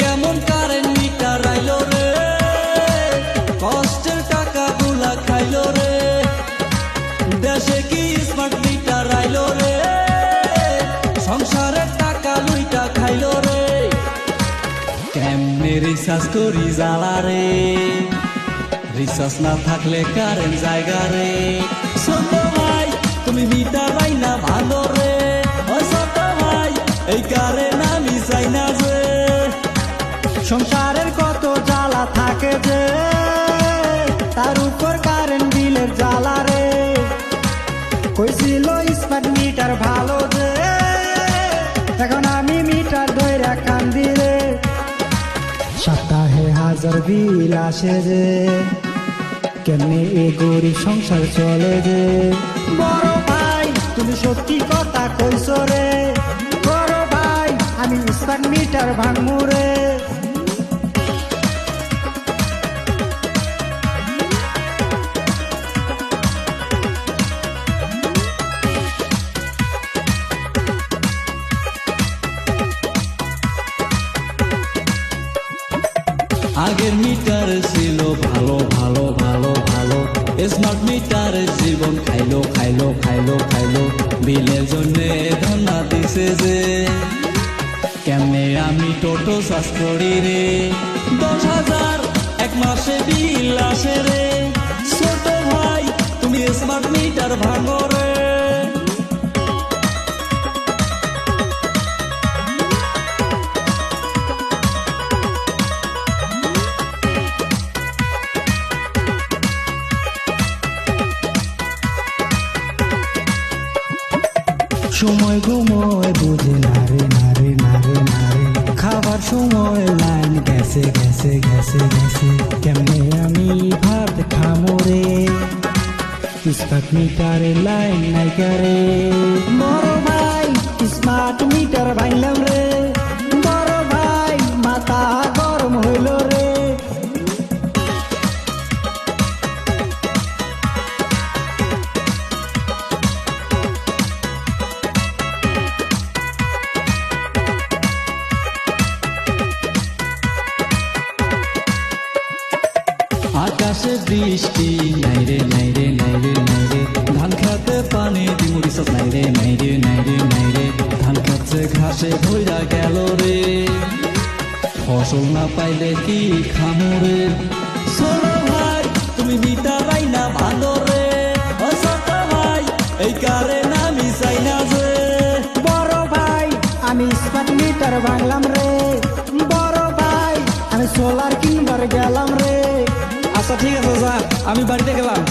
কেমন current metre আইলো রে, কষ্টের টাকা গুলা খাইলো রে। দেশে কি স্মার্ট মিটার আইলো রে, সংসারের টাকা লুইটা খাইলো রে। কেমনে রিচার্জ করি জ্বালা রে, রিচার্জ না থাকলে কারেন্ট জায়গা রে। ছোট ভাই তুমি মিটার আইনা ভালো রে, ও ছোট ভাই এই কারেন্ট আমি চাই না যে। সংসারের কত জ্বালা থাকে যে, তার উপর কারেন্ট বিলের জ্বালা রে। কইছিল স্মার্ট মিটার ভালো যে, এখন আমি মিটার ধইরা কান্দি রে। সপ্তাহে 1000 বিল আসে যে, কেমনে এ গরিব সংসার চলে যে। বড় ভাই তুমি সত্যি কথা কইছ রে, বড় ভাই আমি স্মার্ট মিটার ভাঙমু রে। আগের মিটার ছিল ভালো ভালো ভালো ভালো, স্মার্ট মিটার জীবন খাইলো খাইলো খাইলো খাইলো। বিলের জন্য ধন্যা দিছে যে, কেমনে আমি টোটো চাষ করি রে। 10,000 এক মাসে বিল আসে রে। ছোট ভাই তুমি স্মার্ট মিটার ভাঙো রে। সময় ঘুমোয় বুঝে নারে নারে নারে নারে, খাবার সময় লাইন গেছে গেছে গেছে গেছে। কেমনে আমি ভাত খামো রে, স্মার্ট মিটারে লাইন নাই করে। বড় ভাই স্মার্ট মিটার ভাঙলাম রে, বড় ভাই মাথা গরম হইল রে। আকাশে বৃষ্টি নাই রে নাই রে নাই রে নাই রে, ধান খেতে পানি দিমুরি সব নাই রে নাই রে নাই রে নাই রে। ধান খাচ্ছে ঘাসে ভইরা গেল রে, ফসল না পাইলে কি খামো রে। ছোট ভাই তুমি মিটার আইনা ভালো রে, ও ছোট ভাই এই কারেন্ট আমি চাই না যে। বড় ভাই আমি স্মার্ট মিটার ভাঙলাম রে, বড় ভাই আমি সোলার কিনবার গেলাম রে। আচ্ছা ঠিক আছে যা, আমি বাড়িতে গেলাম।